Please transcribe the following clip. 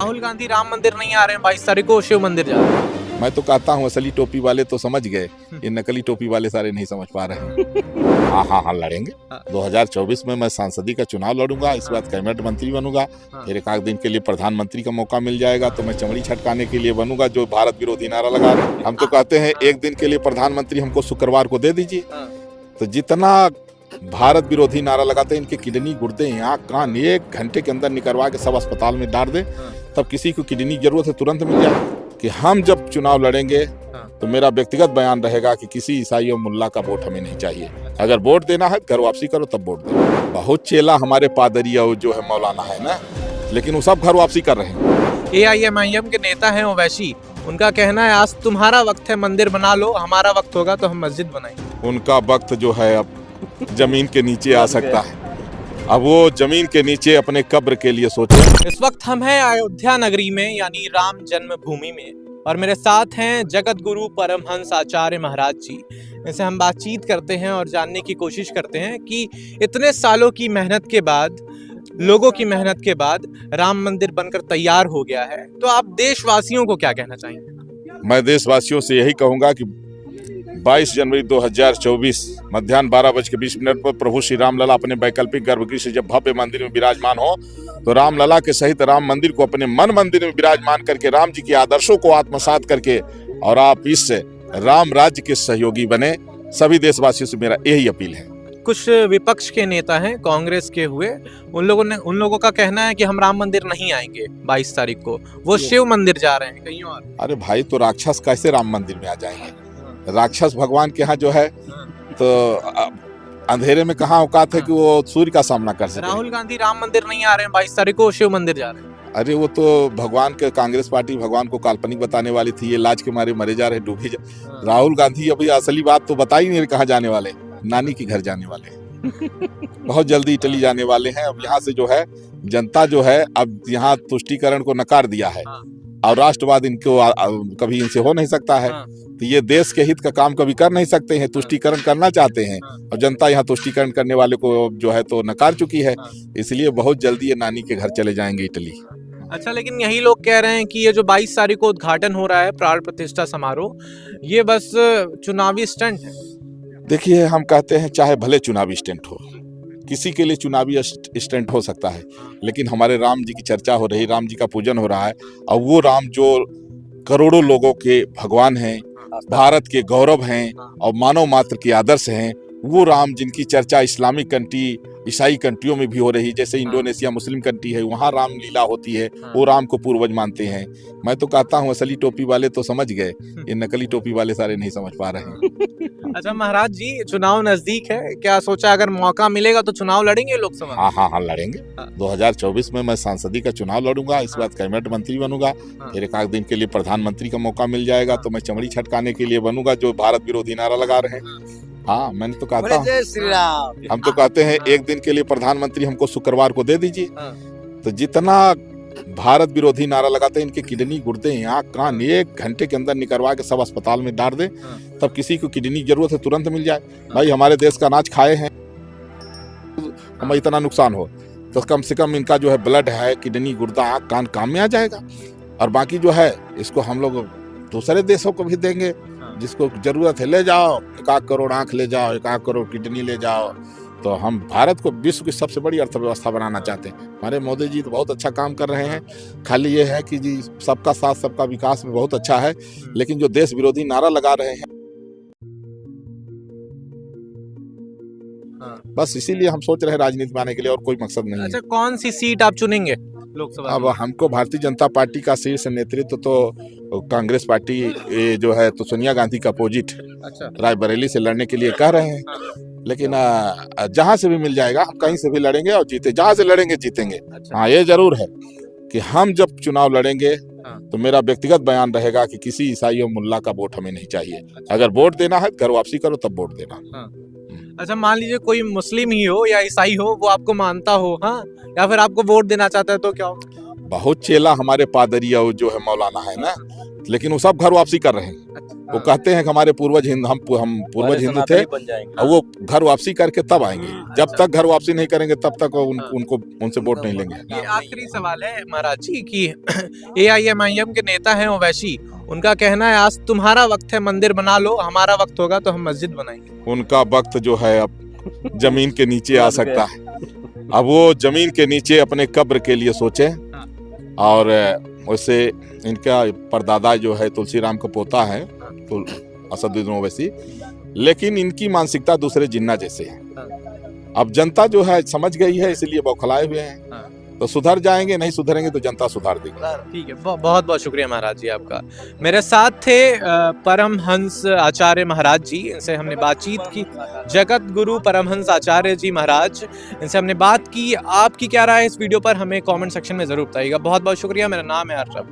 राहुल गांधी राम मंदिर नहीं आ रहे हैं, 22 तारीख को शिव मंदिर जा रहे हैं। मैं तो कहता हूँ असली टोपी वाले तो समझ गए, ये नकली टोपी वाले सारे नहीं समझ पा रहे हैं। हाँ लड़ेंगे। 2024 में मैं सांसदी का चुनाव लड़ूंगा, इस बार कैबिनेट मंत्री बनूंगा, फिर एक आध दिन के लिए प्रधानमंत्री का मौका मिल जाएगा तो मैं चमड़ी छटकाने के लिए बनूंगा जो भारत विरोधी नारा लगा रहे हैं। हम तो कहते हैं एक दिन के लिए प्रधानमंत्री हमको शुक्रवार को दे दीजिए, तो जितना भारत विरोधी नारा लगाते हैं इनके किडनी गुर्दे आँख कान 1 घंटे के अंदर निकलवा के सब अस्पताल में डाल दे, तब किसी को किडनी जरूरत है तुरंत मिल जाए। कि हम जब चुनाव लड़ेंगे तो मेरा व्यक्तिगत बयान रहेगा कि किसी ईसाई और मुल्ला का वोट हमें नहीं चाहिए। अगर वोट देना है घर वापसी करो तब वोट दो। बहुत चेला हमारे पादरिया जो है मौलाना है ना, लेकिन वो सब घर वापसी कर रहे हैं। AIMIM के नेता हैं ओवैसी, उनका कहना है आज तुम्हारा वक्त है, मंदिर बना लो, हमारा वक्त होगा तो हम मस्जिद बनाएंगे। उनका वक्त जो है अब जमीन के नीचे आ सकता है, अब वो जमीन के नीचे अपने कब्र के लिए सोचे। इस वक्त हम हैं अयोध्या नगरी में, यानी राम जन्मभूमि में, और मेरे साथ हैं जगत गुरु परमहंस आचार्य महाराज जी। इनसे हम बातचीत करते हैं और जानने की कोशिश करते हैं कि इतने सालों की मेहनत के बाद, लोगों की मेहनत के बाद राम मंदिर बनकर तैयार हो गया है, तो आप देशवासियों को क्या कहना चाहेंगे? मैं देशवासियों से यही कहूंगा कि 22 जनवरी 2024 मध्याह्न 12:20 पर प्रभु श्री रामलला अपने वैकल्पिक गर्भगृह से जब भव्य मंदिर में विराजमान हो, तो रामलला के सहित राम मंदिर को अपने मन मंदिर में विराजमान करके राम जी के आदर्शों को आत्मसात करके और आप इससे राम राज्य के सहयोगी बने। सभी देशवासियों से मेरा यही अपील है। कुछ विपक्ष के नेता हैं कांग्रेस के हुए, उन लोगों का कहना है कि हम राम मंदिर नहीं आएंगे 22 तारीख को, वो शिव मंदिर जा रहे हैं कहीं और। अरे भाई, तो राक्षस कैसे राम मंदिर में आ जाएंगे? राक्षस भगवान के यहाँ जो है तो अंधेरे में कहाँ औकात है कि वो सूर्य का सामना कर सके। राहुल गांधी राम मंदिर नहीं आ रहे हैं, 22 तारीख को शिव मंदिर जा रहे हैं। अरे वो तो भगवान के, कांग्रेस पार्टी भगवान को काल्पनिक बताने वाली थी, ये लाज के मारे मरे जा रहे, डूबे जा। राहुल गांधी अभी असली बात तो बता ही नहीं कहाँ जाने वाले, नानी के घर जाने वाले बहुत जल्दी इटली जाने वाले हैं। अब यहाँ से जो है जनता जो है अब यहाँ तुष्टीकरण को नकार दिया है और राष्ट्रवाद इनको कभी इनसे हो नहीं सकता है, तो ये देश के हित का काम कभी कर नहीं सकते हैं, तुष्टीकरण करना चाहते हैं और जनता यहाँ तुष्टीकरण करने वाले को जो है तो नकार चुकी है, इसलिए बहुत जल्दी ये नानी के घर चले जाएंगे इटली। अच्छा, लेकिन यही लोग कह रहे हैं कि ये जो 22 तारीख को उद्घाटन हो रहा है प्राण प्रतिष्ठा समारोह, ये बस चुनावी स्टंट है। देखिए, हम कहते हैं चाहे भले चुनावी स्टंट हो, किसी के लिए चुनावी स्टंट हो सकता है, लेकिन हमारे राम जी की चर्चा हो रही, राम जी का पूजन हो रहा है, और वो राम जो करोड़ों लोगों के भगवान हैं, भारत के गौरव हैं और मानव मात्र के आदर्श हैं, वो राम जिनकी चर्चा इस्लामिक कंट्री, ईसाई कंट्रियों में भी हो रही, जैसे इंडोनेशिया मुस्लिम कंट्री है, वहाँ राम लीला होती है, वो राम को पूर्वज मानते हैं। मैं तो कहता हूँ असली टोपी वाले तो समझ गए, ये नकली टोपी वाले सारे नहीं समझ पा रहे हैं। अच्छा महाराज जी, चुनाव नजदीक है, क्या सोचा अगर मौका मिलेगा तो चुनाव लड़ेंगे लोकसभा? हाँ लड़ेंगे। 2024 में मैं सांसदी का चुनाव लड़ूंगा, इस बार कैबिनेट मंत्री बनूंगा, फिर एक आध दिन के लिए प्रधानमंत्री का मौका मिल जाएगा तो मैं चमड़ी छटकाने के लिए बनूंगा जो भारत विरोधी नारा लगा रहे हैं। हाँ, मैंने तो कहता हूँ, हम तो कहते हैं एक दिन के लिए प्रधानमंत्री हमको शुक्रवार को दे दीजिए, तो जितना भारत विरोधी नारा लगाते हैं इनके किडनी गुर्दे आँख कान 1 घंटे के अंदर निकलवा के सब अस्पताल में डाल दे, तब किसी को किडनी जरूरत है तुरंत मिल जाए। भाई, हमारे देश का अनाज खाए हैं, हमें इतना नुकसान हो तो कम से कम इनका जो है ब्लड है, किडनी गुर्दा आँख कान काम में आ जाएगा, और बाकी जो है इसको हम लोग दूसरे देशों को भी देंगे, जिसको जरूरत है ले जाओ, 1 करोड़ आँख ले जाओ, 1 करोड़ किडनी ले जाओ। तो हम भारत को विश्व की सबसे बड़ी अर्थव्यवस्था बनाना चाहते हैं। हमारे मोदी जी तो बहुत अच्छा काम कर रहे हैं, खाली ये है कि जी सबका साथ सबका विकास में बहुत अच्छा है, लेकिन जो देश विरोधी नारा लगा रहे हैं बस इसीलिए हम सोच रहे हैं राजनीति में आने के लिए, और कोई मकसद नहीं है। अच्छा, कौन सी सीट आप चुनेंगे लोकसभा? अब हमको भारतीय जनता पार्टी का शीर्ष नेतृत्व तो कांग्रेस पार्टी जो है तो सोनिया गांधी का अपोजिट रायबरेली से लड़ने के लिए कह रहे हैं, लेकिन जहां से भी मिल जाएगा हम कहीं से भी लड़ेंगे और जीते, जहां से लड़ेंगे जीतेंगे। हाँ, ये जरूर है कि हम जब चुनाव लड़ेंगे तो मेरा व्यक्तिगत बयान रहेगा कि किसी ईसाई और मुल्ला का वोट हमें नहीं चाहिए। अगर वोट देना है घर वापसी करो तब वोट देना। अच्छा, मान लीजिए कोई मुस्लिम ही हो या ईसाई हो, वो आपको मानता हो, हाँ, या फिर आपको वोट देना चाहता है, तो क्या होगा? बहुत चेला हमारे पादरिया जो है मौलाना है ना, लेकिन वो सब घर वापसी कर रहे हैं। वो कहते हैं कि हमारे पूर्वज हम पूर्वज हिंदू थे और वो घर वापसी करके तब आएंगे। जब तक घर वापसी नहीं करेंगे तब तक उनको उनसे वोट नहीं लेंगे। ये आखिरी सवाल है महाराज जी कि AIMIM के नेता हैं ओवैसी, उनका कहना है आज तुम्हारा वक्त है, मंदिर बना लो, हमारा वक्त होगा तो हम मस्जिद बनाएंगे। उनका वक्त जो है अब जमीन के नीचे आ सकता है। अब वो जमीन के नीचे अपने कब्र के लिए सोचे। और वैसे इनका परदादा जो है तुलसीराम का पोता है तो असदुद्दीन ओवैसी, लेकिन इनकी मानसिकता दूसरे जिन्ना जैसे है। अब जनता जो है समझ गई है, इसलिए बौखलाए हुए हैं। तो सुधर जाएंगे, नहीं सुधरेंगे तो जनता सुधार देगी। ठीक है, बहुत बहुत शुक्रिया महाराज जी आपका। मेरे साथ थे परमहंस आचार्य महाराज जी, इनसे हमने बातचीत की। जगत गुरु परमहंस आचार्य जी महाराज, इनसे हमने बात की। आपकी क्या राय है इस वीडियो पर, हमें कमेंट सेक्शन में जरूर बताइएगा। बहुत बहुत शुक्रिया। मेरा नाम है अर्शद।